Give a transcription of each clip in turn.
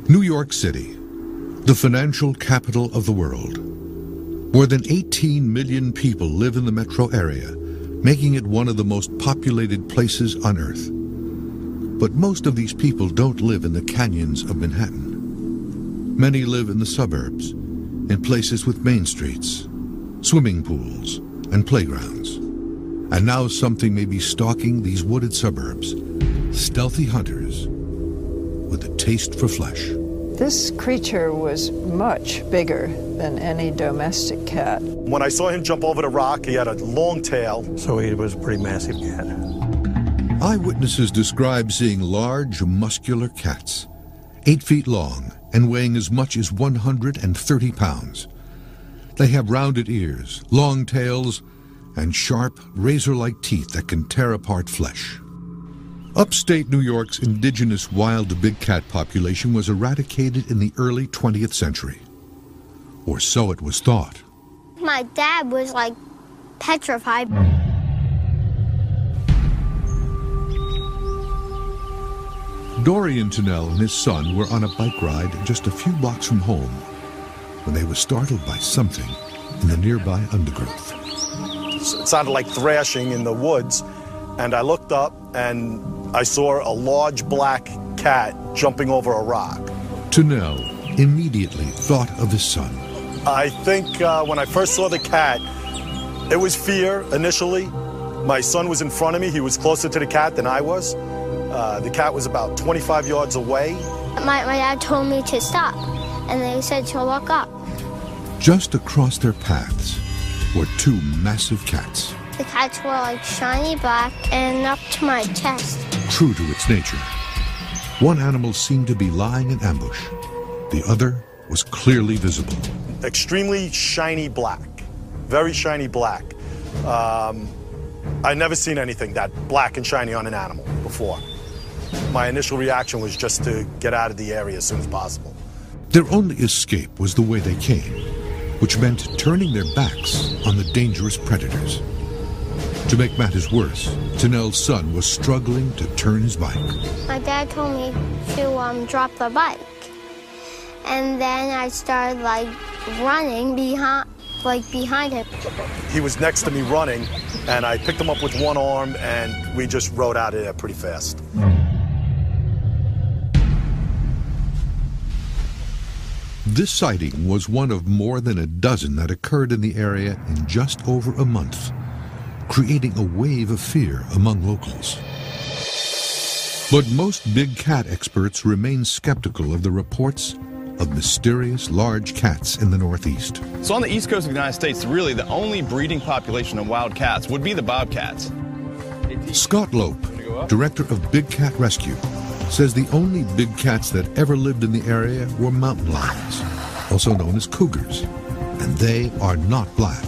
New York City, the financial capital of the world. More than 18 million people live in the metro area, making it one of the most populated places on Earth. But most of these people don't live in the canyons of Manhattan. Many live in the suburbs, in places with main streets, swimming pools, and playgrounds. And now something may be stalking these wooded suburbs, stealthy hunters with a taste for flesh. This creature was much bigger than any domestic cat. When I saw him jump over the rock, he had a long tail. So he was a pretty massive cat. Eyewitnesses describe seeing large, muscular cats, 8 feet long and weighing as much as 130 pounds. They have rounded ears, long tails, and sharp, razor-like teeth that can tear apart flesh. Upstate New York's indigenous wild big cat population was eradicated in the early 20th century. Or so it was thought. My dad was like petrified. Dorian Tunnell and his son were on a bike ride just a few blocks from home when they were startled by something in the nearby undergrowth. It sounded like thrashing in the woods, and I looked up and I saw a large black cat jumping over a rock. Tunnell immediately thought of his son. I think when I first saw the cat, it was fear initially. My son was in front of me. He was closer to the cat than I was. The cat was about 25 yards away. My dad told me to stop, and they said to look up. Just across their paths were 2 massive cats. The cats were like shiny black and up to my chest. True to its nature, one animal seemed to be lying in ambush. The other was clearly visible. Extremely shiny black, very shiny black. I'd never seen anything that black and shiny on an animal before. My initial reaction was just to get out of the area as soon as possible. Their only escape was the way they came, which meant turning their backs on the dangerous predators. To make matters worse, Tunnell's son was struggling to turn his bike. My dad told me to drop the bike. And then I started running behind him. He was next to me running, and I picked him up with one arm, and we just rode out of there pretty fast. This sighting was one of more than a dozen that occurred in the area in just over a month, creating a wave of fear among locals. But most big cat experts remain skeptical of the reports of mysterious large cats in the Northeast. So on the east coast of the United States, really the only breeding population of wild cats would be the bobcats. Scott Lope, director of Big Cat Rescue, says the only big cats that ever lived in the area were mountain lions, also known as cougars, and they are not black.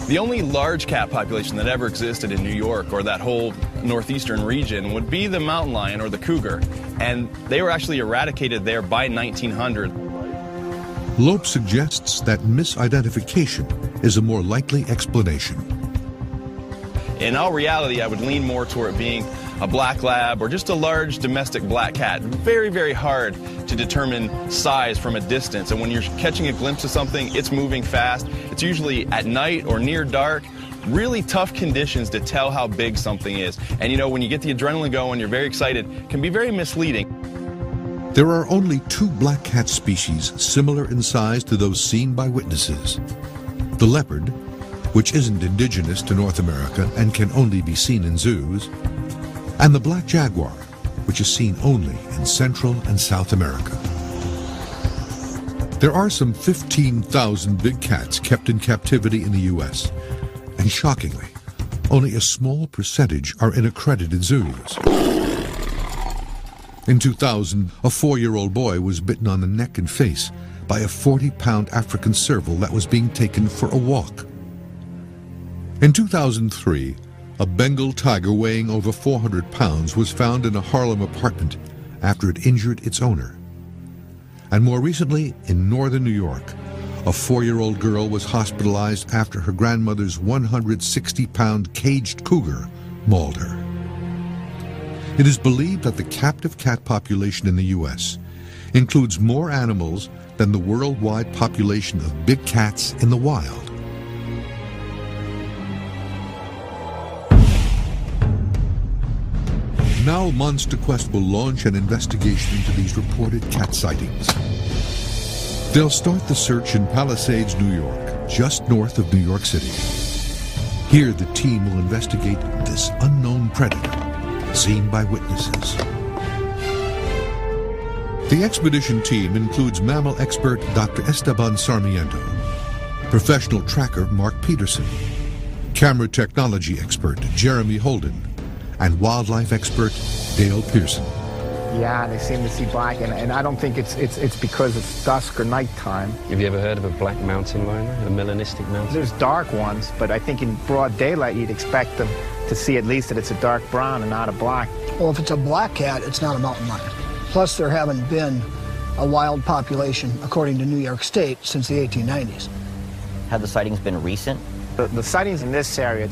The only large cat population that ever existed in New York or that whole northeastern region would be the mountain lion or the cougar, and they were actually eradicated there by 1900. Lope suggests that misidentification is a more likely explanation. In all reality, I would lean more toward it being a black lab or just a large domestic black cat. Very, very hard to determine size from a distance, and when you're catching a glimpse of something, it's moving fast. It's usually at night or near dark. Really tough conditions to tell how big something is. And you know, when you get the adrenaline going, you're very excited, it can be very misleading. There are only 2 black cat species similar in size to those seen by witnesses. The leopard, which isn't indigenous to North America and can only be seen in zoos, and the black jaguar, which is seen only in Central and South America. There are some 15,000 big cats kept in captivity in the U.S., and shockingly, only a small percentage are in accredited zoos. In 2000, a 4-year-old boy was bitten on the neck and face by a 40-pound African serval that was being taken for a walk. In 2003, a Bengal tiger weighing over 400 pounds was found in a Harlem apartment after it injured its owner. And more recently, in northern New York, a 4-year-old girl was hospitalized after her grandmother's 160-pound caged cougar mauled her. It is believed that the captive cat population in the U.S. includes more animals than the worldwide population of big cats in the wild. Now Monster Quest will launch an investigation into these reported cat sightings. They'll start the search in Palisades, New York, just north of New York City. Here the team will investigate this unknown predator, seen by witnesses. The expedition team includes mammal expert Dr. Esteban Sarmiento, professional tracker Mark Peterson, camera technology expert Jeremy Holden, and wildlife expert Dale Pearson. Yeah, they seem to see black, and I don't think it's because it's dusk or nighttime. Have you ever heard of a black mountain lion, a melanistic mountain? There's dark ones, but I think in broad daylight you'd expect them to see at least that it's a dark brown and not a black. Well, if it's a black cat, it's not a mountain lion. Plus, there haven't been a wild population, according to New York State, since the 1890s. Have the sightings been recent? The sightings in this area,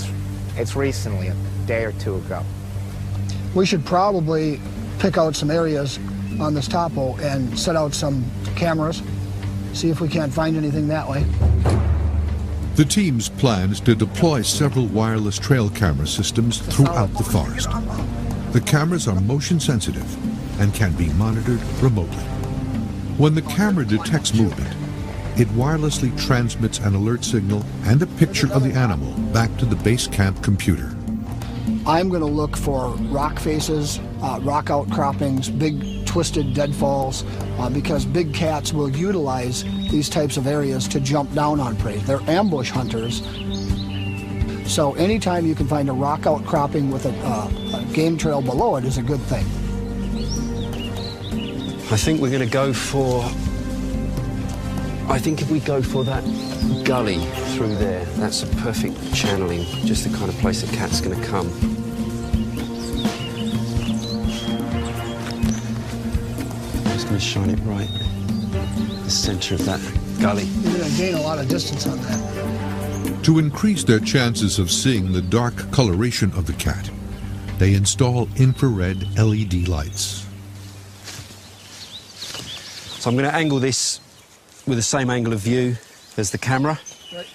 it's recently, a day or two ago. We should probably pick out some areas on this topo and set out some cameras, see if we can't find anything that way. The team's plans to deploy several wireless trail camera systems throughout the forest. The cameras are motion sensitive and can be monitored remotely. When the camera detects movement, it wirelessly transmits an alert signal and a picture of the animal back to the base camp computer. I'm going to look for rock faces, rock outcroppings, big twisted deadfalls, because big cats will utilize these types of areas to jump down on prey. They're ambush hunters. So anytime you can find a rock outcropping with a game trail below it is a good thing. I think we're going to go for... I think if we go for that gully through there, that's a perfect channeling, just the kind of place a cat's going to come. I'm just going to shine it right in the centre of that gully. You're going to gain a lot of distance on that. To increase their chances of seeing the dark coloration of the cat, they install infrared LED lights. So I'm going to angle this with the same angle of view as the camera. Right.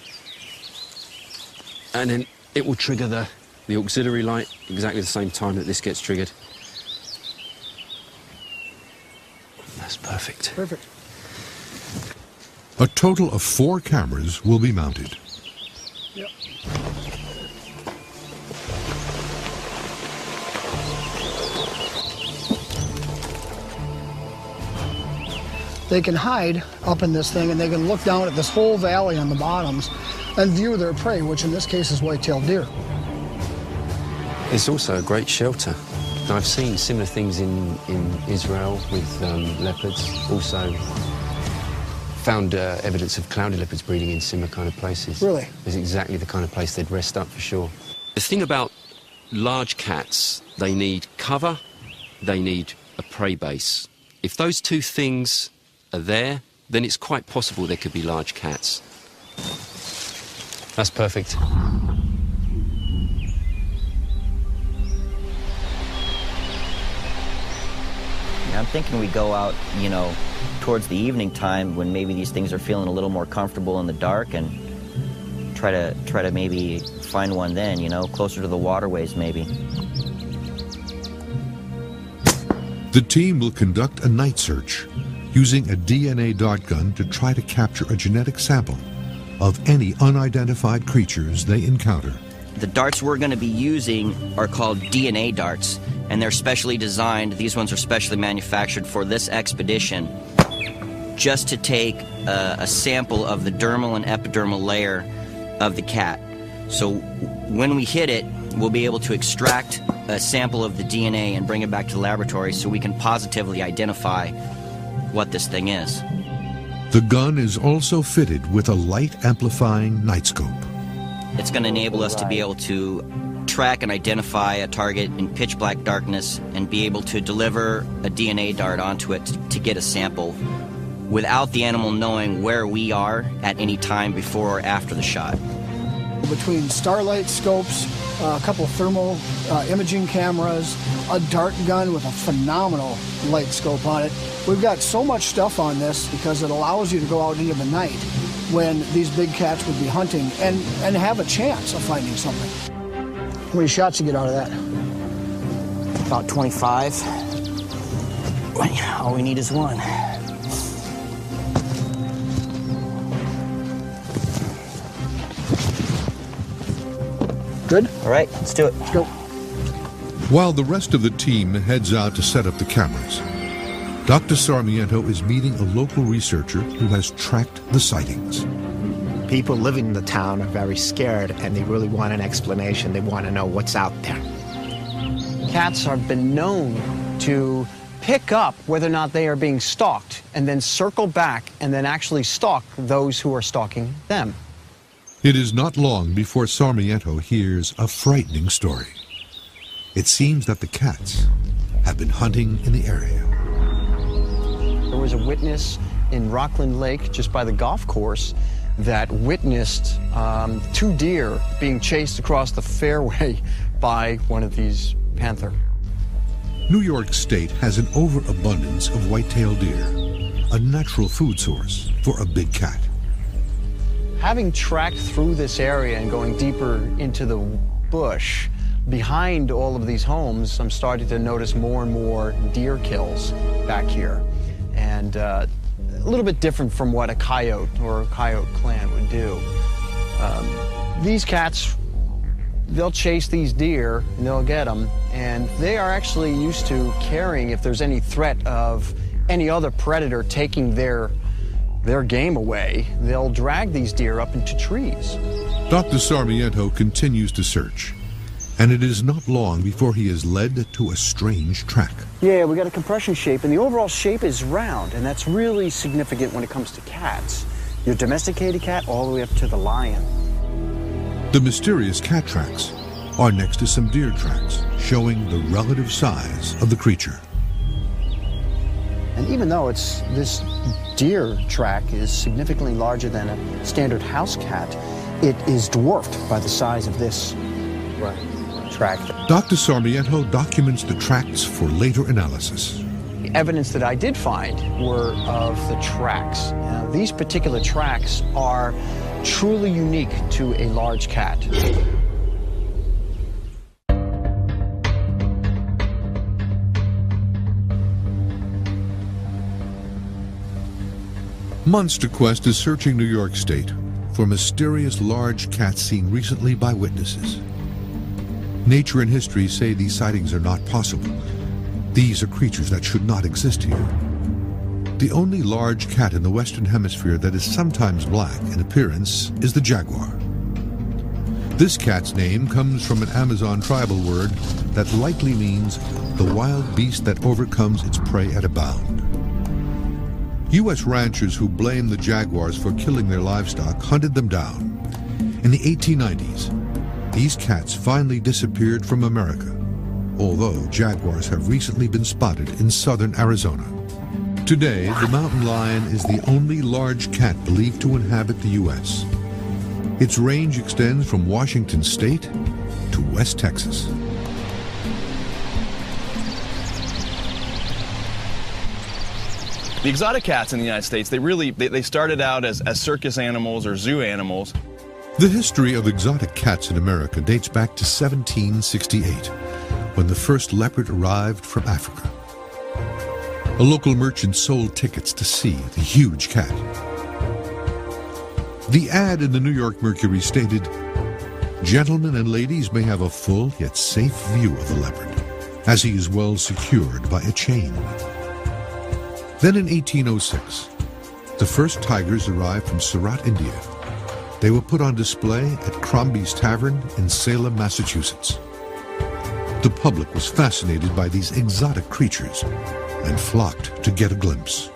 And then it will trigger the auxiliary light exactly the same time that this gets triggered. That's perfect. Perfect. A total of 4 cameras will be mounted. Yep. They can hide up in this thing and they can look down at this whole valley on the bottoms and view their prey, which in this case is white-tailed deer. It's also a great shelter. I've seen similar things in Israel with leopards. Also found evidence of cloudy leopards breeding in similar kind of places. Really? It's exactly the kind of place they'd rest up for sure. The thing about large cats, they need cover, they need a prey base. If those two things are there, then it's quite possible there could be large cats. That's perfect. I'm thinking we go out, you know, towards the evening time when maybe these things are feeling a little more comfortable in the dark and try to maybe find one then, you know, closer to the waterways maybe. The team will conduct a night search using a DNA dart gun to try to capture a genetic sample of any unidentified creatures they encounter. The darts we're going to be using are called DNA darts, and they're specially designed. These ones are specially manufactured for this expedition just to take a sample of the dermal and epidermal layer of the cat. So when we hit it, we'll be able to extract a sample of the DNA and bring it back to the laboratory so we can positively identify what this thing is. The gun is also fitted with a light-amplifying night scope. It's going to enable us to be able to track and identify a target in pitch black darkness and be able to deliver a DNA dart onto it to get a sample without the animal knowing where we are at any time before or after the shot. Between starlight scopes, a couple thermal imaging cameras, a dart gun with a phenomenal light scope on it. We've got so much stuff on this because it allows you to go out into the night when these big cats would be hunting and have a chance of finding something. How many shots you get out of that? About 25. All we need is one. Good? All right, let's do it. Let's go. While the rest of the team heads out to set up the cameras, Dr. Sarmiento is meeting a local researcher who has tracked the sightings. People living in the town are very scared, and they really want an explanation. They want to know what's out there. Cats have been known to pick up whether or not they are being stalked and then circle back and then actually stalk those who are stalking them. It is not long before Sarmiento hears a frightening story. It seems that the cats have been hunting in the area. There was a witness in Rockland Lake, just by the golf course, that witnessed 2 deer being chased across the fairway by one of these panther. New York State has an overabundance of white-tailed deer, a natural food source for a big cat. Having tracked through this area and going deeper into the bush, behind all of these homes, I'm starting to notice more and more deer kills back here. And a little bit different from what a coyote or a coyote clan would do. These cats, they'll chase these deer and they'll get them, and they are actually used to carrying, if there's any threat of any other predator taking their game away, they'll drag these deer up into trees. Dr. Sarmiento continues to search, and it is not long before he is led to a strange track. Yeah, we got a compression shape, and the overall shape is round, and that's really significant when it comes to cats. Your domesticated cat all the way up to the lion. The mysterious cat tracks are next to some deer tracks, showing the relative size of the creature. And even though this deer track is significantly larger than a standard house cat, it is dwarfed by the size of this track. Dr. Sarmiento documents the tracks for later analysis. The evidence that I did find were of the tracks. Now, these particular tracks are truly unique to a large cat. Monster Quest is searching New York State for mysterious large cats seen recently by witnesses. Nature and history say these sightings are not possible. These are creatures that should not exist here. The only large cat in the Western Hemisphere that is sometimes black in appearance is the jaguar. This cat's name comes from an Amazon tribal word that likely means the wild beast that overcomes its prey at a bound. U.S. ranchers who blame the jaguars for killing their livestock hunted them down. In the 1890s, these cats finally disappeared from America, although jaguars have recently been spotted in southern Arizona. Today, the mountain lion is the only large cat believed to inhabit the U.S. Its range extends from Washington State to West Texas. The exotic cats in the United States, they started out as circus animals or zoo animals. The history of exotic cats in America dates back to 1768, when the first leopard arrived from Africa. A local merchant sold tickets to see the huge cat. The ad in the New York Mercury stated, "Gentlemen and ladies may have a full yet safe view of the leopard, as he is well secured by a chain." Then in 1806, the first tigers arrived from Surat, India. They were put on display at Crombie's Tavern in Salem, Massachusetts. The public was fascinated by these exotic creatures and flocked to get a glimpse.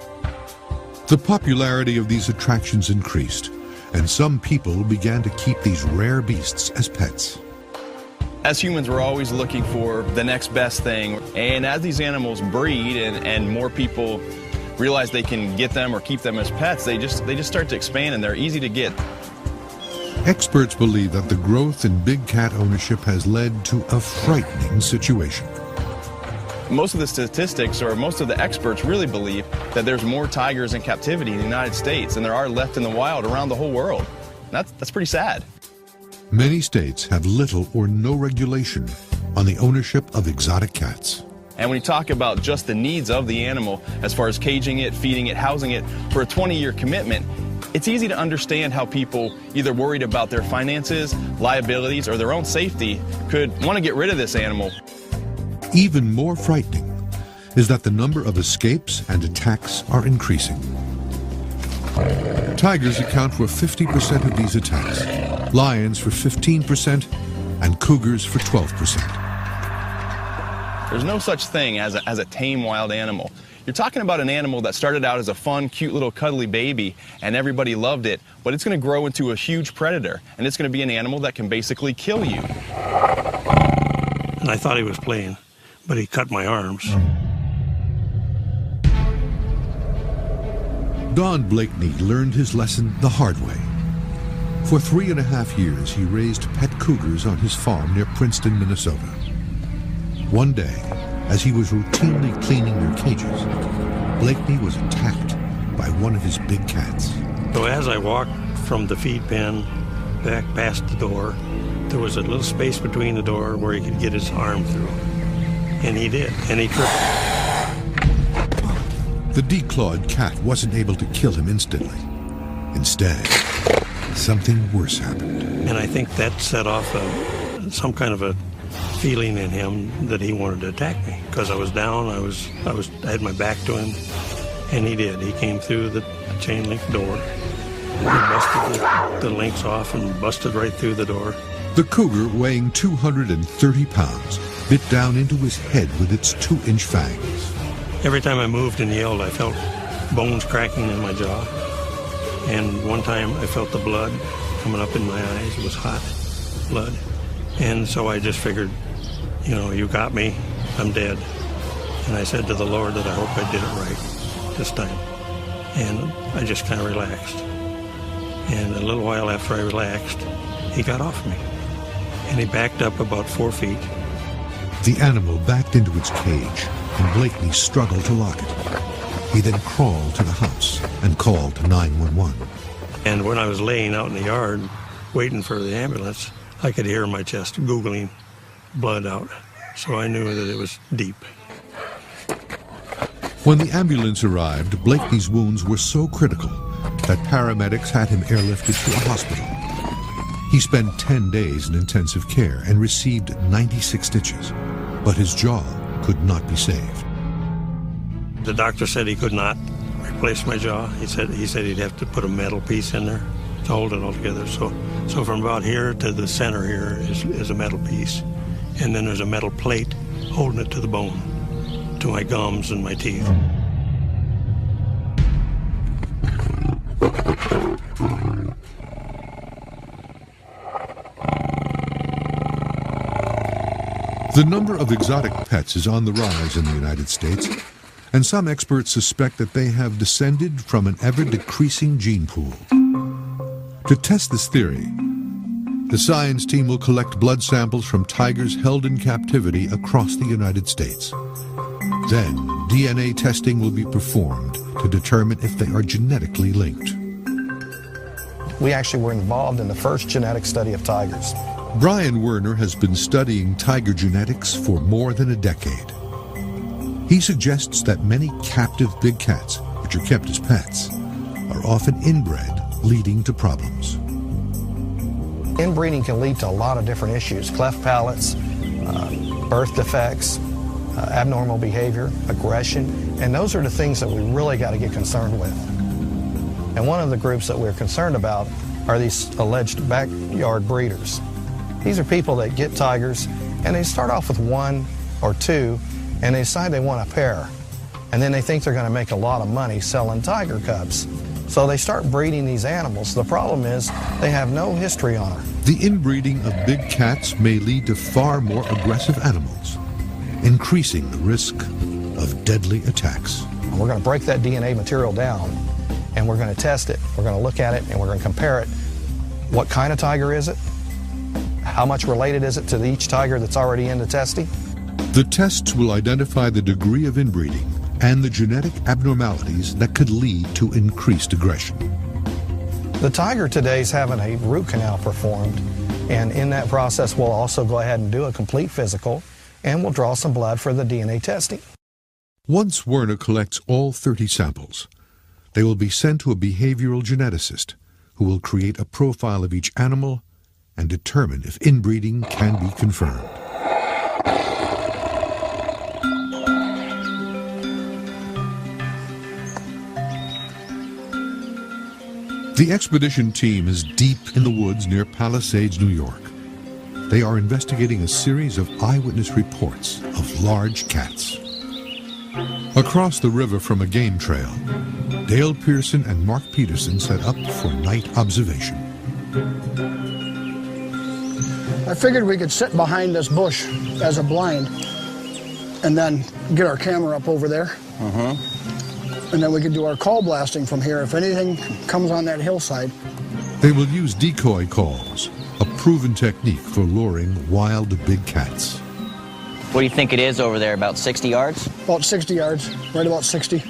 The popularity of these attractions increased, and some people began to keep these rare beasts as pets. As humans, we're always looking for the next best thing, and as these animals breed and more people realize they can get them or keep them as pets, they just start to expand, and they're easy to get. Experts believe that the growth in big cat ownership has led to a frightening situation. Most of the statistics, or most of the experts, really believe that there's more tigers in captivity in the United States than there are left in the wild around the whole world. That's pretty sad. Many states have little or no regulation on the ownership of exotic cats. And when you talk about just the needs of the animal, as far as caging it, feeding it, housing it, for a 20-year commitment, it's easy to understand how people, either worried about their finances, liabilities, or their own safety, could want to get rid of this animal. Even more frightening is that the number of escapes and attacks are increasing. Tigers account for 50% of these attacks, lions for 15%, and cougars for 12%. There's no such thing as a tame wild animal. You're talking about an animal that started out as a fun, cute little cuddly baby and everybody loved it, but it's going to grow into a huge predator, and it's going to be an animal that can basically kill you. And I thought he was playing, but he cut my arms. Don Blakeney learned his lesson the hard way. For 3.5 years, he raised pet cougars on his farm near Princeton, Minnesota. One day, as he was routinely cleaning their cages, Blakeney was attacked by one of his big cats. So as I walked from the feed pen back past the door, there was a little space between the door where he could get his arm through. And he did, and he tripped. The declawed cat wasn't able to kill him instantly. Instead, something worse happened. And I think that set off some kind of a feeling in him that he wanted to attack me, because I was down, I had my back to him, and he did. He came through the chain link door. He busted the links off and busted right through the door. The cougar, weighing 230 pounds, bit down into his head with its 2-inch fangs. Every time I moved and yelled, I felt bones cracking in my jaw. And one time I felt the blood coming up in my eyes. It was hot blood. And so I just figured, you got me, I'm dead. And I said to the Lord that I hope I did it right this time. And I just kind of relaxed. And a little while after I relaxed, he got off me. And he backed up about 4 feet. The animal backed into its cage, and Blakeney struggled to lock it. He then crawled to the house and called 911. And when I was laying out in the yard, waiting for the ambulance, I could hear my chest googling blood out. So I knew that it was deep. When the ambulance arrived, Blakeney's wounds were so critical that paramedics had him airlifted to a hospital. He spent 10 days in intensive care and received 96 stitches, but his jaw could not be saved. The doctor said he could not replace my jaw. He said he'd have to put a metal piece in there to hold it all together. So from about here to the center here is a metal piece. And then there's a metal plate holding it to the bone, to my gums and my teeth. The number of exotic pets is on the rise in the United States, and some experts suspect that they have descended from an ever-decreasing gene pool. To test this theory, the science team will collect blood samples from tigers held in captivity across the United States. Then, DNA testing will be performed to determine if they are genetically linked. We actually were involved in the first genetic study of tigers. Brian Werner has been studying tiger genetics for more than a decade. He suggests that many captive big cats, which are kept as pets, are often inbred, leading to problems. Inbreeding can lead to a lot of different issues: cleft palates, birth defects, abnormal behavior, aggression, and those are the things that we really got to get concerned with. And one of the groups that we're concerned about are these alleged backyard breeders. These are people that get tigers, and they start off with 1 or 2, and they decide they want a pair. And then they think they're going to make a lot of money selling tiger cubs. So they start breeding these animals. The problem is they have no history on them. The inbreeding of big cats may lead to far more aggressive animals, increasing the risk of deadly attacks. We're going to break that DNA material down, and we're going to test it. We're going to look at it, and we're going to compare it What kind of tiger is it? How much related is it to each tiger that's already into testing? The tests will identify the degree of inbreeding and the genetic abnormalities that could lead to increased aggression. The tiger today is having a root canal performed, and in that process we'll also go ahead and do a complete physical, and we'll draw some blood for the DNA testing. Once Werner collects all 30 samples, they will be sent to a behavioral geneticist who will create a profile of each animal and determine if inbreeding can be confirmed. The expedition team is deep in the woods near Palisades, New York. They are investigating a series of eyewitness reports of large cats. Across the river from a game trail, Dale Pearson and Mark Peterson set up for night observation. I figured we could sit behind this bush as a blind and then get our camera up over there. And then we could do our call blasting from here if anything comes on that hillside. They will use decoy calls, a proven technique for luring wild big cats. What do you think it is over there, about 60 yards? About 60 yards, right about 60.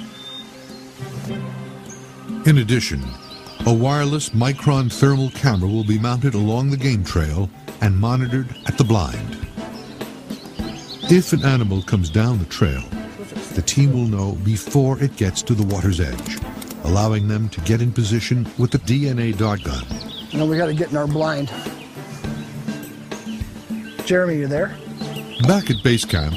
In addition, a wireless micron thermal camera will be mounted along the game trail and monitored at the blind. If an animal comes down the trail, the team will know before it gets to the water's edge, allowing them to get in position with the DNA dart gun. Now we got to get in our blind. Jeremy, you there? Back at base camp,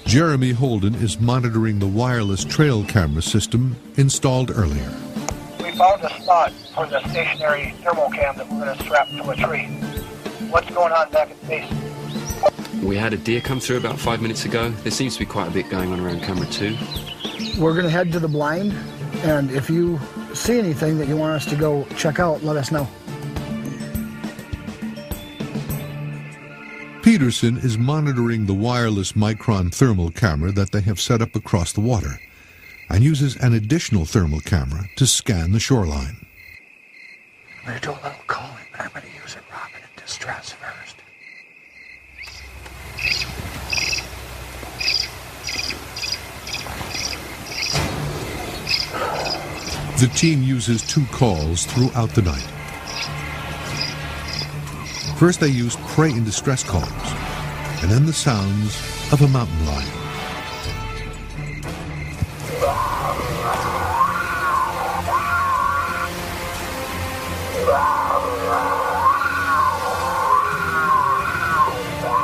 Jeremy Holden is monitoring the wireless trail camera system installed earlier. We found a spot for the stationary thermal cam that we're going to strap to a tree. What's going on back at base? We had a deer come through about 5 minutes ago. There seems to be quite a bit going on around camera 2. We're going to head to the blind, and if you see anything that you want us to go check out, let us know. Peterson is monitoring the wireless micron thermal camera that they have set up across the water and uses an additional thermal camera to scan the shoreline. I'm going to do a little calling, but I'm going to use a robin in distress first. The team uses 2 calls throughout the night. First they use prey in distress calls, and then the sounds of a mountain lion.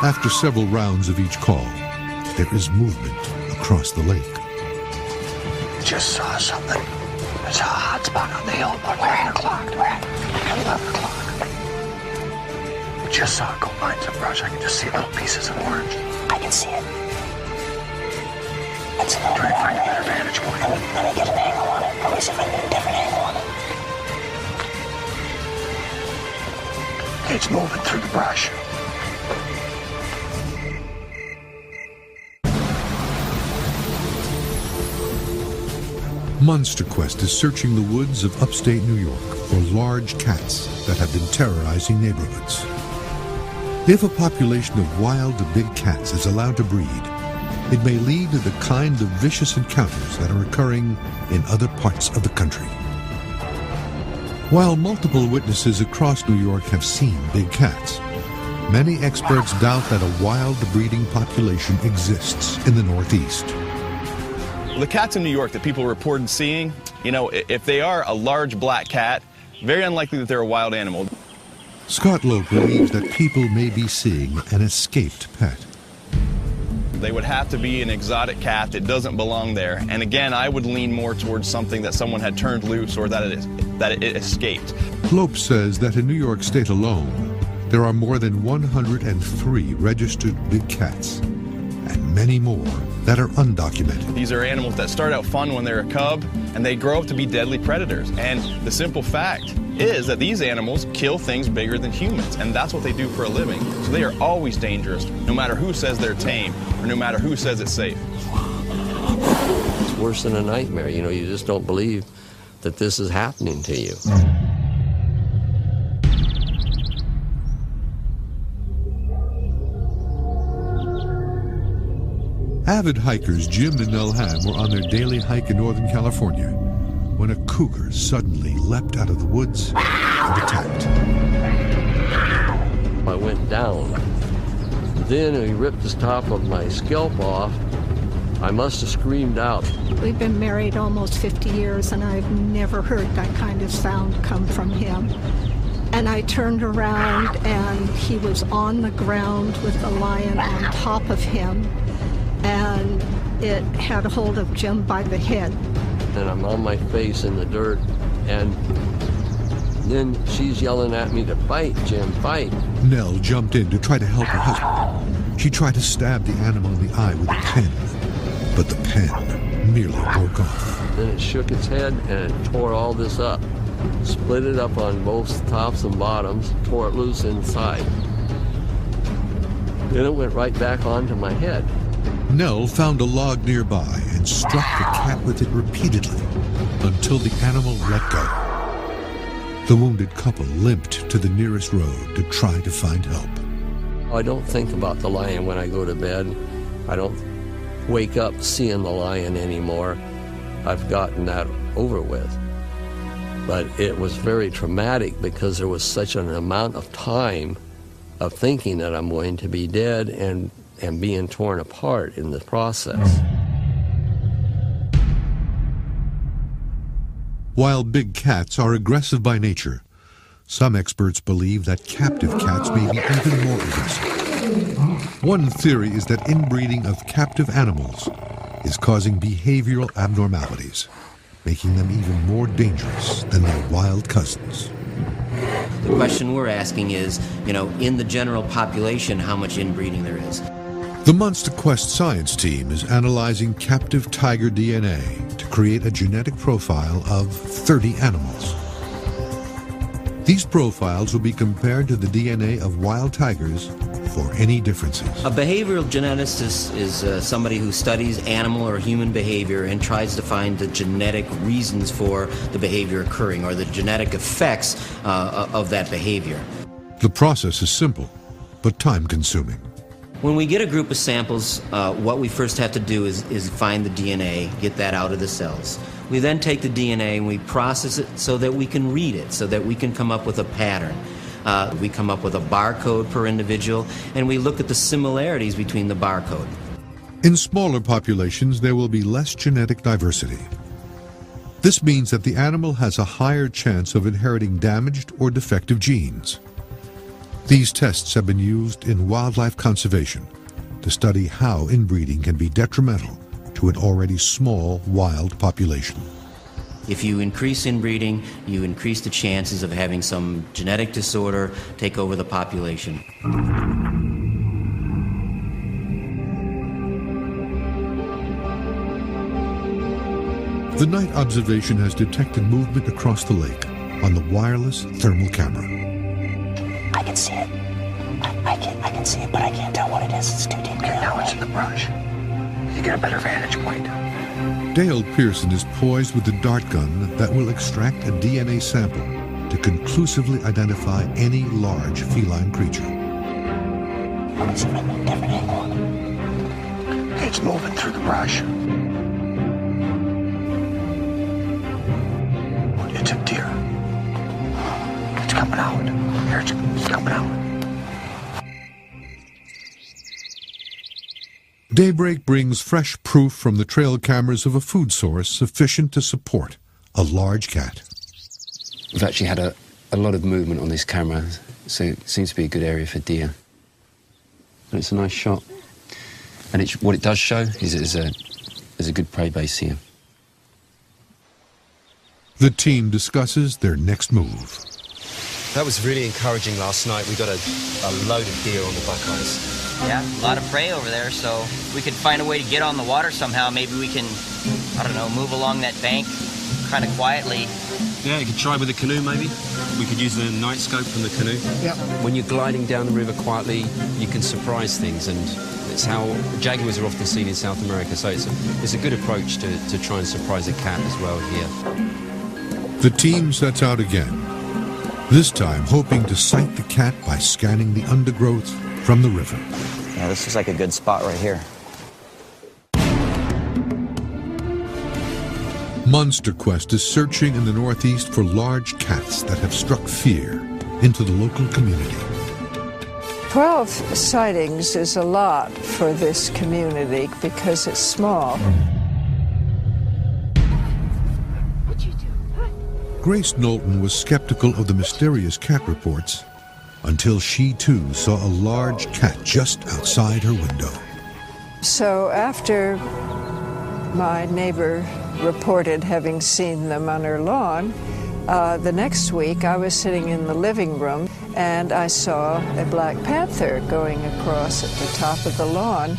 After several rounds of each call, there is movement across the lake. Just saw something. There's a hot spot on the hill about 11 o'clock. We're at 11 o'clock. Just saw it go behind some brush. I can just see little pieces of orange. I can see it. It's a little trying to find a better vantage point. Let me get an angle on it. At least if I get a different angle on it. It's moving through the brush. Monster Quest is searching the woods of upstate New York for large cats that have been terrorizing neighborhoods. If a population of wild big cats is allowed to breed, it may lead to the kind of vicious encounters that are occurring in other parts of the country. While multiple witnesses across New York have seen big cats, many experts doubt that a wild breeding population exists in the Northeast. The cats in New York that people reported seeing, if they are a large black cat, very unlikely that they're a wild animal. Scott Lope believes that people may be seeing an escaped pet. They would have to be an exotic cat that doesn't belong there. And again, I would lean more towards something that someone had turned loose or that it escaped. Lope says that in New York State alone, there are more than 103 registered big cats, and many more that are undocumented. These are animals that start out fun when they're a cub, and they grow up to be deadly predators. And the simple fact is that these animals kill things bigger than humans, and that's what they do for a living. So they are always dangerous, no matter who says they're tame, or no matter who says it's safe. It's worse than a nightmare. You just don't believe that this is happening to you. Avid hikers Jim and Nell Ham were on their daily hike in Northern California when a cougar suddenly leapt out of the woods and attacked. I went down. Then he ripped the top of my scalp off. I must have screamed out. We've been married almost 50 years, and I've never heard that kind of sound come from him. And I turned around, and he was on the ground with the lion on top of him, and it had a hold of Jim by the head. And I'm on my face in the dirt, and then she's yelling at me to fight, Jim, fight. Nell jumped in to try to help her husband. She tried to stab the animal in the eye with a pen, but the pen merely broke off. Then it shook its head and it tore all this up. Split it up on both tops and bottoms, tore it loose inside. Then it went right back onto my head. Nell found a log nearby and struck the cat with it repeatedly until the animal let go. The wounded couple limped to the nearest road to try to find help. I don't think about the lion when I go to bed. I don't wake up seeing the lion anymore. I've gotten that over with. But it was very traumatic because there was such an amount of time of thinking that I'm going to be dead and being torn apart in the process. While big cats are aggressive by nature, some experts believe that captive cats may be even more aggressive. One theory is that inbreeding of captive animals is causing behavioral abnormalities, making them even more dangerous than their wild cousins. The question we're asking is, in the general population, how much inbreeding there is. The Munster Quest science team is analyzing captive tiger DNA to create a genetic profile of 30 animals. These profiles will be compared to the DNA of wild tigers for any differences. A behavioral geneticist is somebody who studies animal or human behavior and tries to find the genetic reasons for the behavior occurring or the genetic effects of that behavior. The process is simple, but time-consuming. When we get a group of samples, what we first have to do is find the DNA, get that out of the cells. We then take the DNA and we process it so that we can read it, so that we can come up with a pattern. We come up with a barcode per individual, and we look at the similarities between the barcode. In smaller populations, there will be less genetic diversity. This means that the animal has a higher chance of inheriting damaged or defective genes. These tests have been used in wildlife conservation to study how inbreeding can be detrimental to an already small wild population. If you increase inbreeding, you increase the chances of having some genetic disorder take over the population. The night observation has detected movement across the lake on the wireless thermal camera. I can see it. I can see it, but I can't tell what it is. It's too deep. Okay, now it's in the brush. You get a better vantage point. Dale Pearson is poised with a dart gun that will extract a DNA sample to conclusively identify any large feline creature. Let me see from a different angle. It's moving through the brush. It's a deer. It's coming out. Here it's coming out. Daybreak brings fresh proof from the trail cameras of a food source sufficient to support a large cat. We've actually had a lot of movement on this camera, so it seems to be a good area for deer. But it's a nice shot. And what it does show is there's a good prey base here. The team discusses their next move. That was really encouraging last night. We got a load of deer on the Buckeyes. Yeah, a lot of prey over there, so we could find a way to get on the water somehow. Maybe we can, I don't know, move along that bank kind of quietly. Yeah, you could try with a canoe, maybe. We could use the night scope from the canoe. Yeah. When you're gliding down the river quietly, you can surprise things, and it's how jaguars are often seen in South America, so it's a good approach to try and surprise a cat as well here. The team sets out again, this time hoping to sight the cat by scanning the undergrowth from the river. Yeah, this looks like a good spot right here. Monster Quest is searching in the Northeast for large cats that have struck fear into the local community. 12 sightings is a lot for this community because it's small. Grace Knowlton was skeptical of the mysterious cat reports until she too saw a large cat just outside her window. So after my neighbor reported having seen them on her lawn, the next week I was sitting in the living room and I saw a black panther going across at the top of the lawn.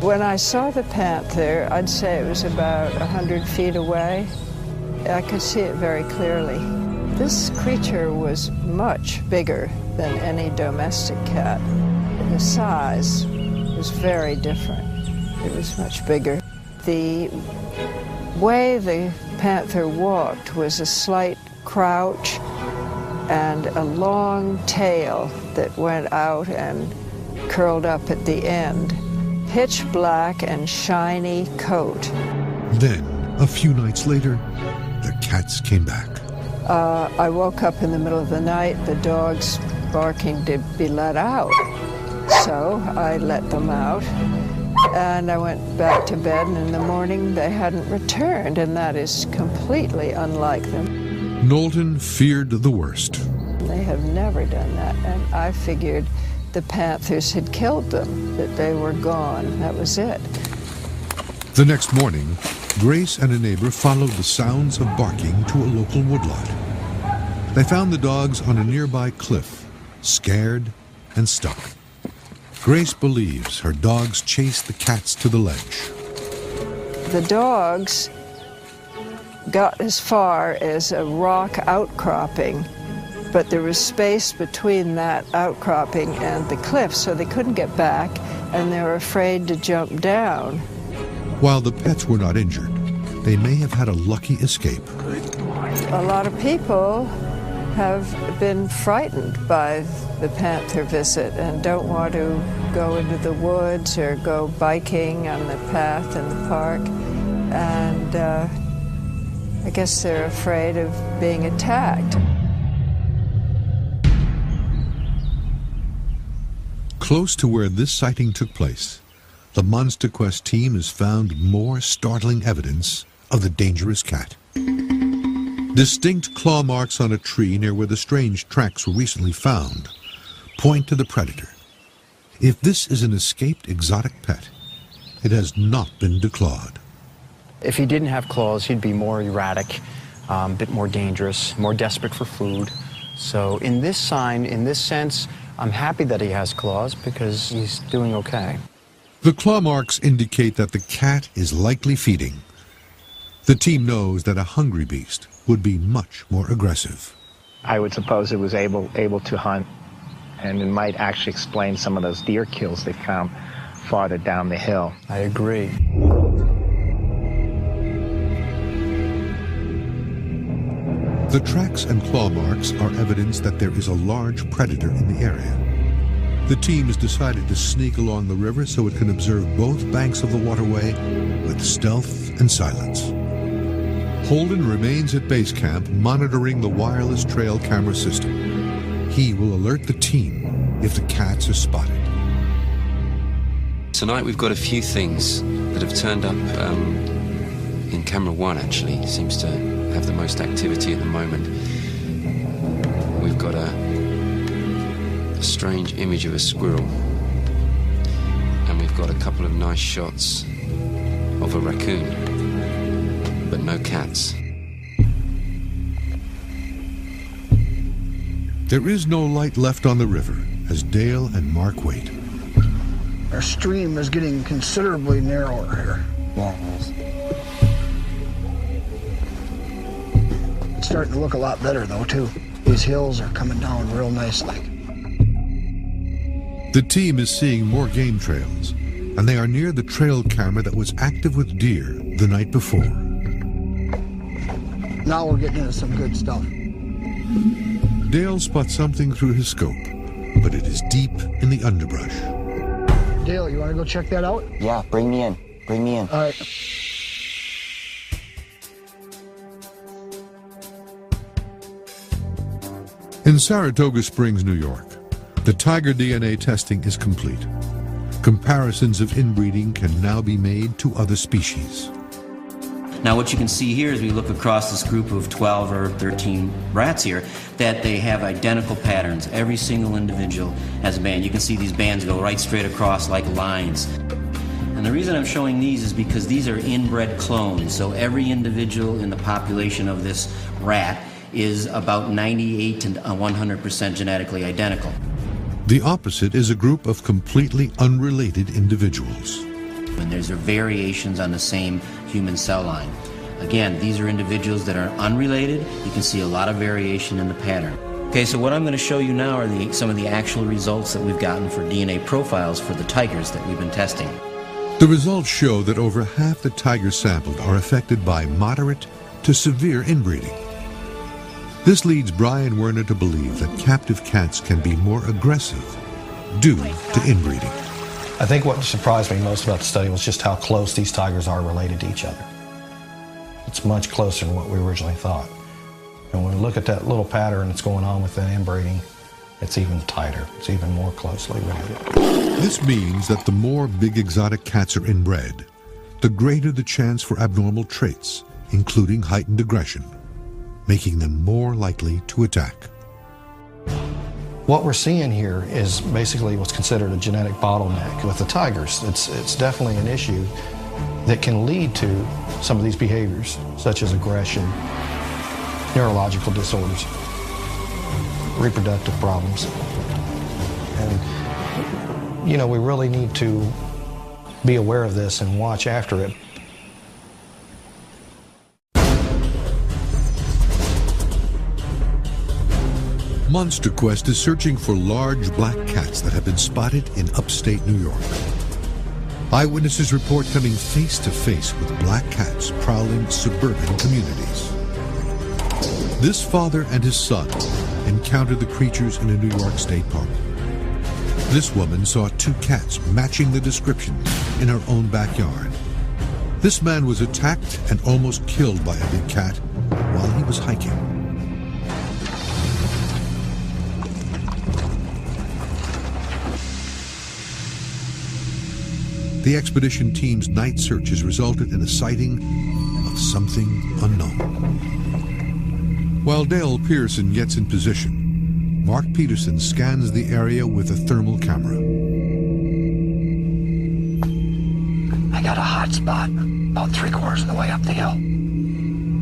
When I saw the panther, I'd say it was about 100 feet away. I could see it very clearly. This creature was much bigger than any domestic cat. The size was very different. It was much bigger. The way the panther walked was a slight crouch and a long tail that went out and curled up at the end. Pitch black and shiny coat. Then, a few nights later, the cats came back. I woke up in the middle of the night, the dogs barking to be let out. So I let them out, and I went back to bed, and in the morning they hadn't returned, and that is completely unlike them. Knowlton feared the worst. They have never done that, and I figured the Panthers had killed them, that they were gone. That was it. The next morning, Grace and a neighbor followed the sounds of barking to a local woodlot. They found the dogs on a nearby cliff, scared and stuck. Grace believes her dogs chased the cats to the ledge. The dogs got as far as a rock outcropping, but there was space between that outcropping and the cliff, so they couldn't get back, and they were afraid to jump down. While the pets were not injured, they may have had a lucky escape. A lot of people have been frightened by the panther visit and don't want to go into the woods or go biking on the path in the park. And I guess they're afraid of being attacked. Close to where this sighting took place, the Monster Quest team has found more startling evidence of the dangerous cat. Distinct claw marks on a tree near where the strange tracks were recently found point to the predator. If this is an escaped exotic pet, it has not been declawed. If he didn't have claws, he'd be more erratic, a bit more dangerous, more desperate for food. So in this sense, I'm happy that he has claws because he's doing okay. The claw marks indicate that the cat is likely feeding. The team knows that a hungry beast would be much more aggressive. I would suppose it was able to hunt, and it might actually explain some of those deer kills they found farther down the hill. I agree. The tracks and claw marks are evidence that there is a large predator in the area. The team has decided to sneak along the river so it can observe both banks of the waterway with stealth and silence. Holden remains at base camp monitoring the wireless trail camera system. He will alert the team if the cats are spotted. Tonight we've got a few things that have turned up in camera one, actually. Seems to have the most activity at the moment. We've got a strange image of a squirrel, and we've got a couple of nice shots of a raccoon, but no cats. There is no light left on the river as Dale and Mark wait. Our stream is getting considerably narrower here. It's starting to look a lot better though too. These hills are coming down real nice-like. The team is seeing more game trails, and they are near the trail camera that was active with deer the night before. Now we're getting into some good stuff. Dale spots something through his scope, but it is deep in the underbrush. Dale, you want to go check that out? Yeah, bring me in. Bring me in. All right. In Saratoga Springs, New York, the tiger DNA testing is complete. Comparisons of inbreeding can now be made to other species. Now what you can see here as we look across this group of 12 or 13 rats here, that they have identical patterns. Every single individual has a band. You can see these bands go right straight across like lines. And the reason I'm showing these is because these are inbred clones. So every individual in the population of this rat is about 98 to 100% genetically identical. The opposite is a group of completely unrelated individuals. And there's variations on the same human cell line. Again, these are individuals that are unrelated. You can see a lot of variation in the pattern. Okay, so what I'm going to show you now are some of the actual results that we've gotten for DNA profiles for the tigers that we've been testing. The results show that over half the tigers sampled are affected by moderate to severe inbreeding. This leads Brian Werner to believe that captive cats can be more aggressive due to inbreeding. I think what surprised me most about the study was just how close these tigers are related to each other. It's much closer than what we originally thought. And when we look at that little pattern that's going on with that inbreeding, it's even tighter. It's even more closely related. This means that the more big exotic cats are inbred, the greater the chance for abnormal traits, including heightened aggression, making them more likely to attack. What we're seeing here is basically what's considered a genetic bottleneck with the tigers. It's definitely an issue that can lead to some of these behaviors, such as aggression, neurological disorders, reproductive problems. And, you know, we really need to be aware of this and watch after it. Monster Quest is searching for large black cats that have been spotted in upstate New York. Eyewitnesses report coming face to face with black cats prowling suburban communities. This father and his son encountered the creatures in a New York state park. This woman saw two cats matching the description in her own backyard. This man was attacked and almost killed by a big cat while he was hiking. The expedition team's night searches resulted in a sighting of something unknown. While Dale Pearson gets in position, Mark Peterson scans the area with a thermal camera. I got a hot spot about 3/4 of the way up the hill.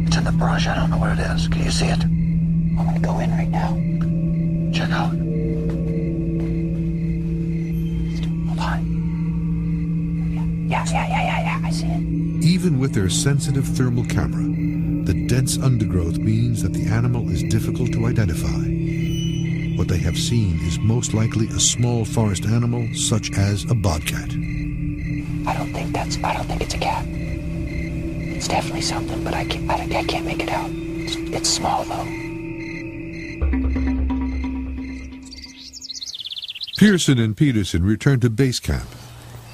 It's in the brush. I don't know what it is. Can you see it? I'm going to go in right now. Check out. Hold on. Yeah, I see it. Even with their sensitive thermal camera, the dense undergrowth means that the animal is difficult to identify. What they have seen is most likely a small forest animal, such as a bobcat. I don't think it's a cat. It's definitely something, but I can't make it out. It's small though. Pearson and Peterson return to base camp,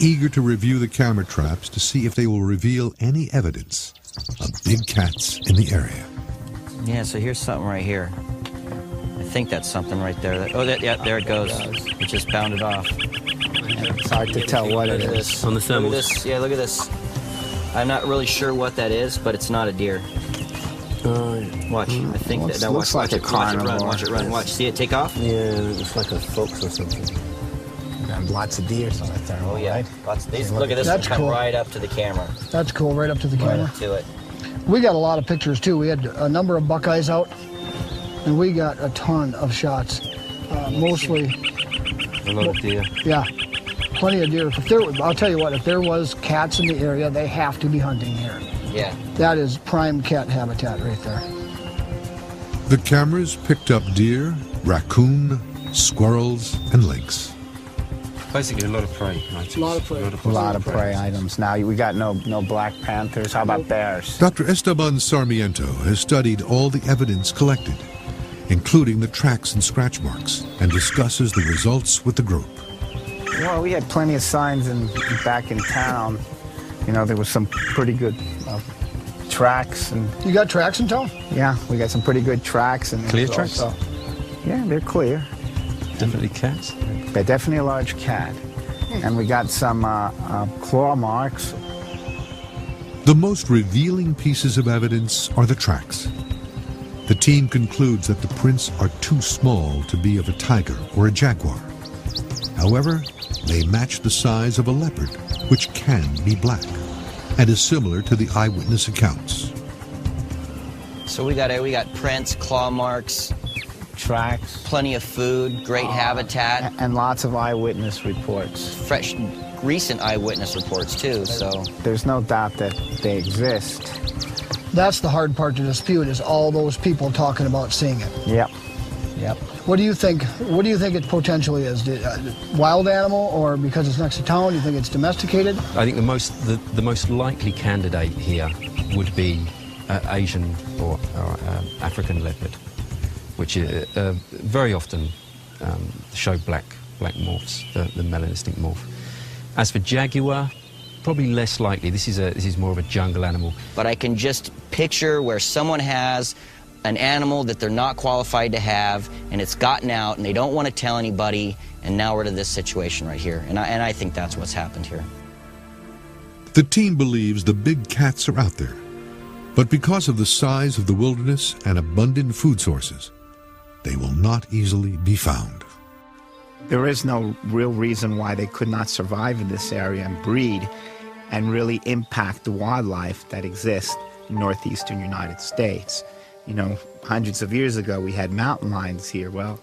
eager to review the camera traps to see if they will reveal any evidence of big cats in the area. Yeah, so here's something right here. I think that's something right there. Yeah, there it goes. It just bounded off. It's hard to tell what it is. On the thermal. Look at this. Yeah, look at this. I'm not really sure what that is, but it's not a deer. Watch. I think that. Now watch it run. Watch it run. Watch. See it take off? Yeah, it's like a fox or something. And lots of deer on the thermal. Oh yeah. Right? Look at this. That's one cool. Right up to the camera. That's cool, right up to the camera. Right up to it. We got a lot of pictures too. We had a number of buckeyes out, and we got a ton of shots. Mostly. A lot of deer. Yeah, plenty of deer. I'll tell you what, if there was cats in the area, they have to be hunting here. Yeah. That is prime cat habitat right there. The cameras picked up deer, raccoon, squirrels, and lynx. Basically a lot of prey. Right? A lot of prey. A lot of prey items. Now we got no black panthers. How about bears? Dr. Esteban Sarmiento has studied all the evidence collected, including the tracks and scratch marks, and discusses the results with the group. Well, we had plenty of signs back in town. You know, there was some pretty good tracks. And you got tracks in town? Yeah, we got some pretty good tracks. And clear tracks? Yeah, they're clear. Definitely cats? They're definitely a large cat. And we got some claw marks. The most revealing pieces of evidence are the tracks. The team concludes that the prints are too small to be of a tiger or a jaguar. However, they match the size of a leopard, which can be black, and is similar to the eyewitness accounts. So we got prints, claw marks, tracks, plenty of food, great habitat, and lots of eyewitness reports. Fresh, recent eyewitness reports too. So there's no doubt that they exist. That's the hard part to dispute, is all those people talking about seeing it. Yep. Yep. What do you think? What do you think it potentially is? Wild animal, or because it's next to town, you think it's domesticated? I think the most likely candidate here would be Asian or African leopard, which very often show black morphs, the melanistic morph. As for jaguar, probably less likely. This is more of a jungle animal. But I can just picture where someone has an animal that they're not qualified to have, and it's gotten out, and they don't want to tell anybody, and now we're to this situation right here. And I think that's what's happened here. The team believes the big cats are out there, but because of the size of the wilderness and abundant food sources, they will not easily be found. There is no real reason why they could not survive in this area and breed and really impact the wildlife that exists in northeastern United States. You know, hundreds of years ago we had mountain lions here. Well,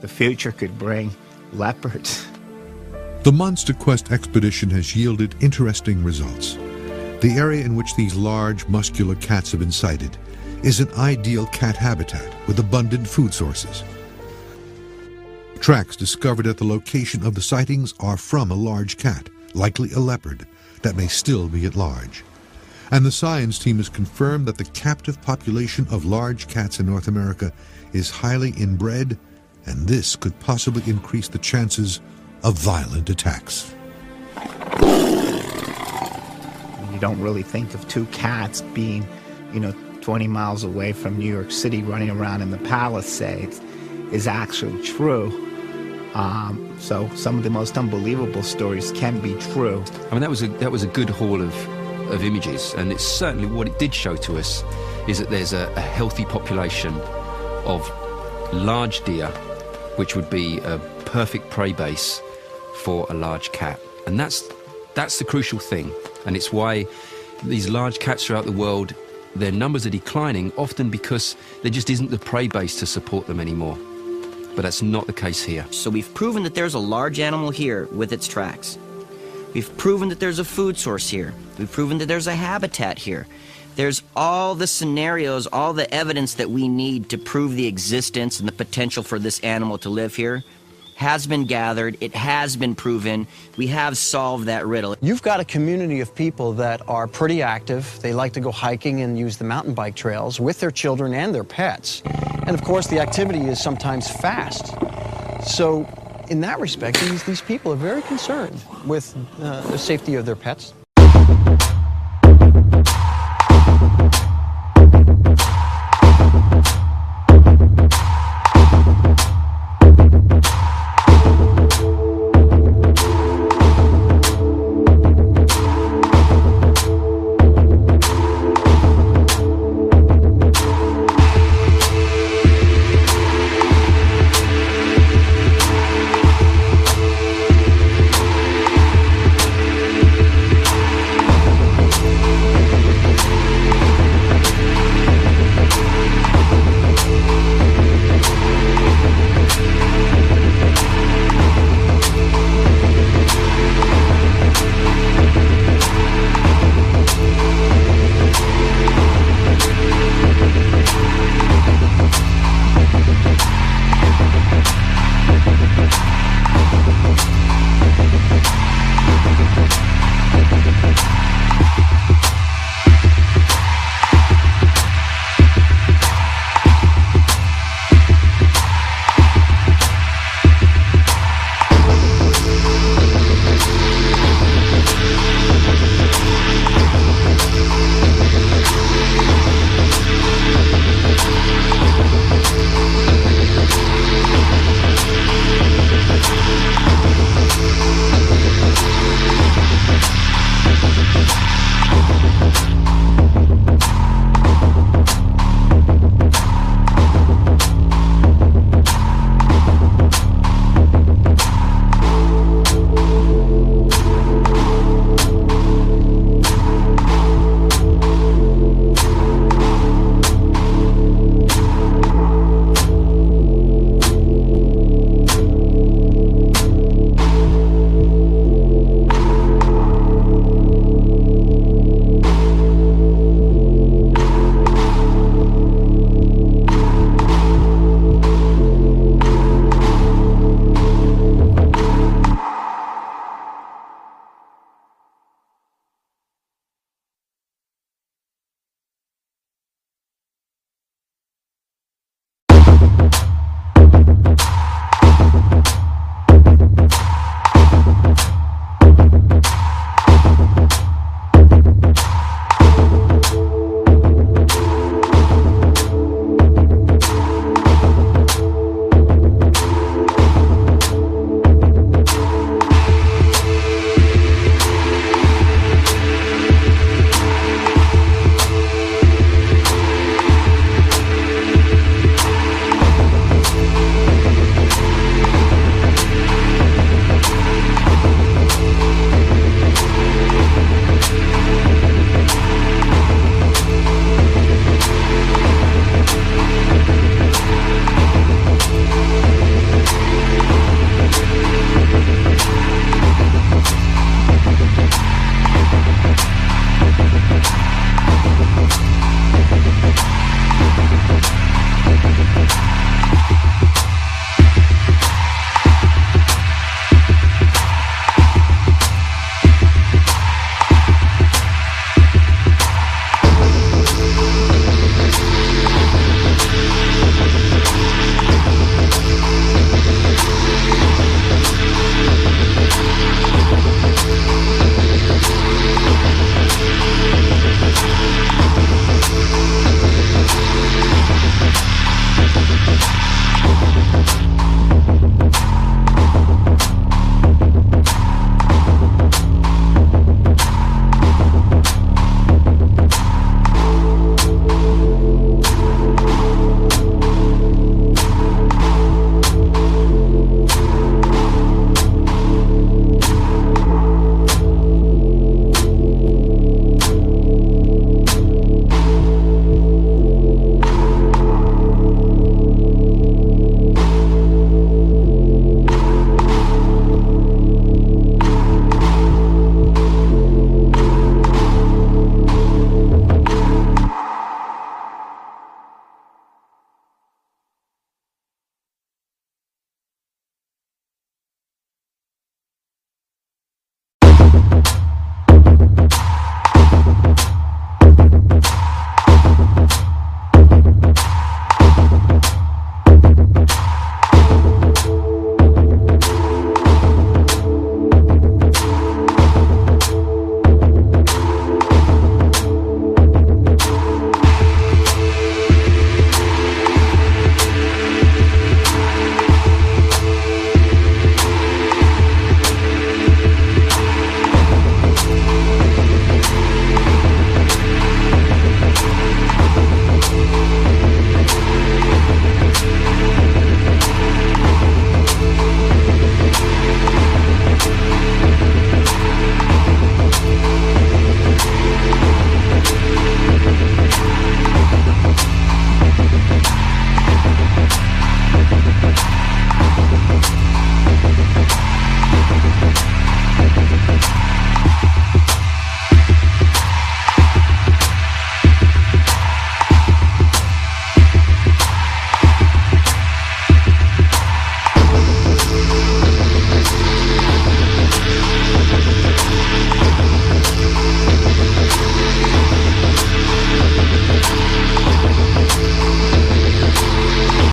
the future could bring leopards. The Monster Quest expedition has yielded interesting results. The area in which these large, muscular cats have been sighted is an ideal cat habitat with abundant food sources. Tracks discovered at the location of the sightings are from a large cat, likely a leopard, that may still be at large. And the science team has confirmed that the captive population of large cats in North America is highly inbred, and this could possibly increase the chances of violent attacks. You don't really think of two cats being, 20 miles away from New York City running around in the Palisades is actually true. So some of the most unbelievable stories can be true. I mean, that was a good haul of images, and it's certainly what it did show to us is that there's a healthy population of large deer, which would be a perfect prey base for a large cat. And that's the crucial thing, and it's why these large cats throughout the world, their numbers are declining, often because there just isn't the prey base to support them anymore. But that's not the case here. So we've proven that there's a large animal here with its tracks. We've proven that there's a food source here. We've proven that there's a habitat here. There's all the scenarios, all the evidence that we need to prove the existence and the potential for this animal to live here has been gathered. It has been proven. We have solved that riddle. You've got a community of people that are pretty active. They like to go hiking and use the mountain bike trails with their children and their pets. And of course, the activity is sometimes fast. So in that respect, these people are very concerned with the safety of their pets.